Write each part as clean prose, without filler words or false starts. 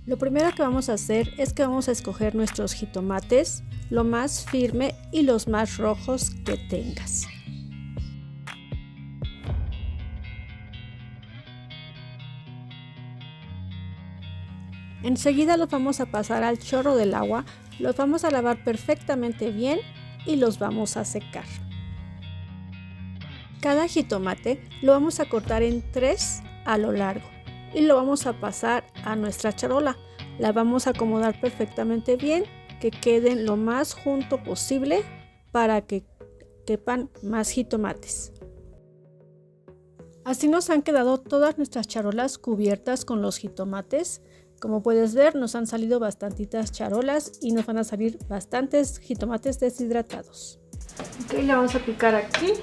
Lo primero que vamos a hacer es que vamos a escoger nuestros jitomates, lo más firme y los más rojos que tengas. Enseguida los vamos a pasar al chorro del agua, los vamos a lavar perfectamente bien y los vamos a secar. Cada jitomate lo vamos a cortar en 3 a lo largo y lo vamos a pasar a nuestra charola. La vamos a acomodar perfectamente bien, que queden lo más junto posible para que quepan más jitomates. Así nos han quedado todas nuestras charolas cubiertas con los jitomates. Como puedes ver, nos han salido bastantitas charolas y nos van a salir bastantes jitomates deshidratados. Ok, le vamos a picar aquí.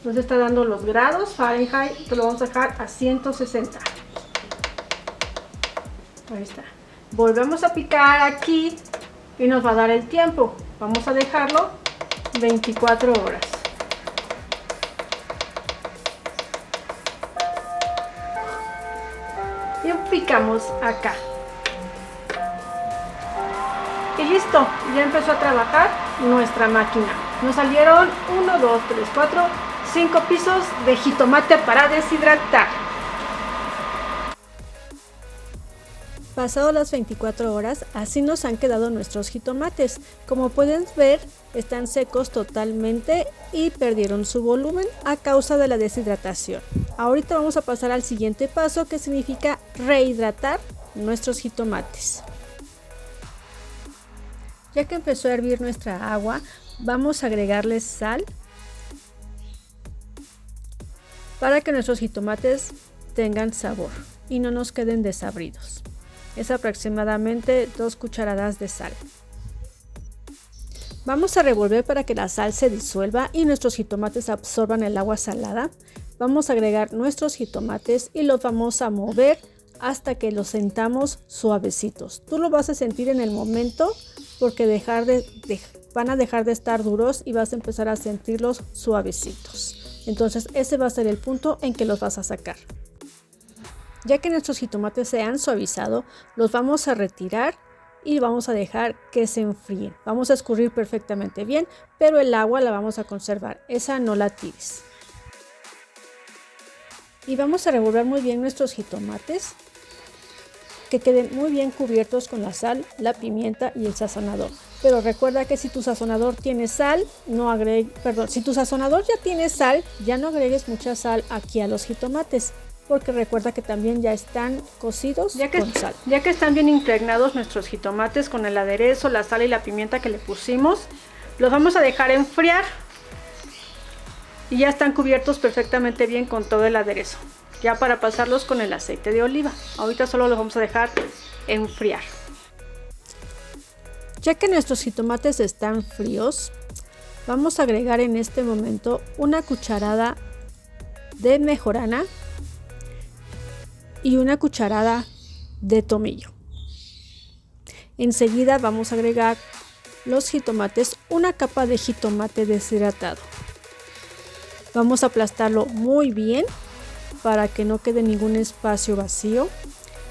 Nos está dando los grados Fahrenheit, lo vamos a dejar a 160. Ahí está. Volvemos a picar aquí y nos va a dar el tiempo. Vamos a dejarlo 24 horas. Y picamos acá. Y listo, ya empezó a trabajar nuestra máquina. Nos salieron 1, 2, 3, 4, 5 pisos de jitomate para deshidratar. Pasado las 24 horas, así nos han quedado nuestros jitomates. Como pueden ver, están secos totalmente y perdieron su volumen a causa de la deshidratación. Ahorita vamos a pasar al siguiente paso, que significa rehidratar nuestros jitomates. Ya que empezó a hervir nuestra agua, vamos a agregarles sal para que nuestros jitomates tengan sabor y no nos queden desabridos. Es aproximadamente 2 cucharadas de sal. Vamos a revolver para que la sal se disuelva y nuestros jitomates absorban el agua salada. Vamos a agregar nuestros jitomates y los vamos a mover hasta que los sentamos suavecitos. Tú lo vas a sentir en el momento porque van a dejar de estar duros y vas a empezar a sentirlos suavecitos. Entonces ese va a ser el punto en que los vas a sacar. Ya que nuestros jitomates se han suavizado, los vamos a retirar y vamos a dejar que se enfríen. Vamos a escurrir perfectamente bien, pero el agua la vamos a conservar, esa no la tires. Y vamos a revolver muy bien nuestros jitomates, que queden muy bien cubiertos con la sal, la pimienta y el sazonador. Pero recuerda que si tu sazonador tiene sal, si tu sazonador ya tiene sal, ya no agregues mucha sal aquí a los jitomates, porque recuerda que también ya están cocidos con sal. Ya que están bien impregnados nuestros jitomates con el aderezo, la sal y la pimienta que le pusimos, los vamos a dejar enfriar y ya están cubiertos perfectamente bien con todo el aderezo. Ya para pasarlos con el aceite de oliva. Ahorita solo los vamos a dejar enfriar. Ya que nuestros jitomates están fríos, vamos a agregar en este momento una cucharada de mejorana y una cucharada de tomillo. Enseguida vamos a agregar los jitomates, una capa de jitomate deshidratado. Vamos a aplastarlo muy bien para que no quede ningún espacio vacío.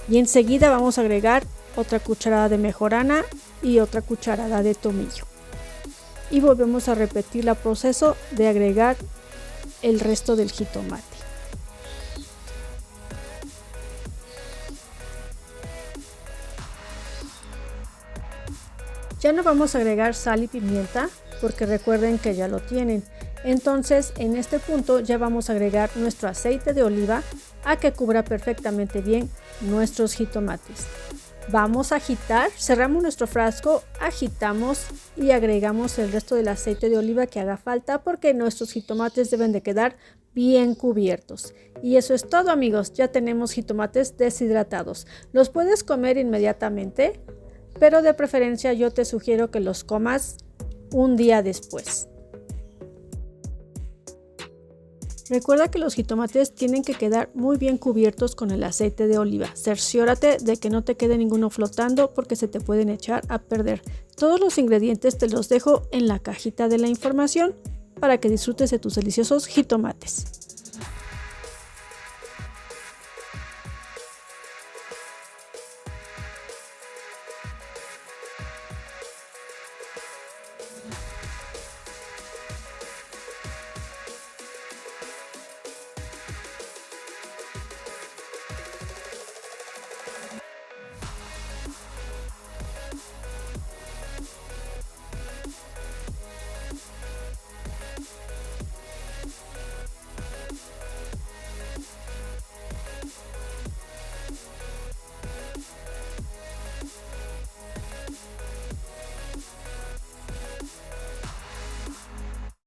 Y enseguida vamos a agregar otra cucharada de mejorana y otra cucharada de tomillo. Y volvemos a repetir el proceso de agregar el resto del jitomate. Ya no vamos a agregar sal y pimienta porque recuerden que ya lo tienen. Entonces en este punto ya vamos a agregar nuestro aceite de oliva a que cubra perfectamente bien nuestros jitomates. Vamos a agitar, cerramos nuestro frasco, agitamos y agregamos el resto del aceite de oliva que haga falta porque nuestros jitomates deben de quedar bien cubiertos. Y eso es todo, amigos, ya tenemos jitomates deshidratados. Los puedes comer inmediatamente, pero de preferencia yo te sugiero que los comas un día después. Recuerda que los jitomates tienen que quedar muy bien cubiertos con el aceite de oliva. Cerciórate de que no te quede ninguno flotando porque se te pueden echar a perder. Todos los ingredientes te los dejo en la cajita de la información para que disfrutes de tus deliciosos jitomates.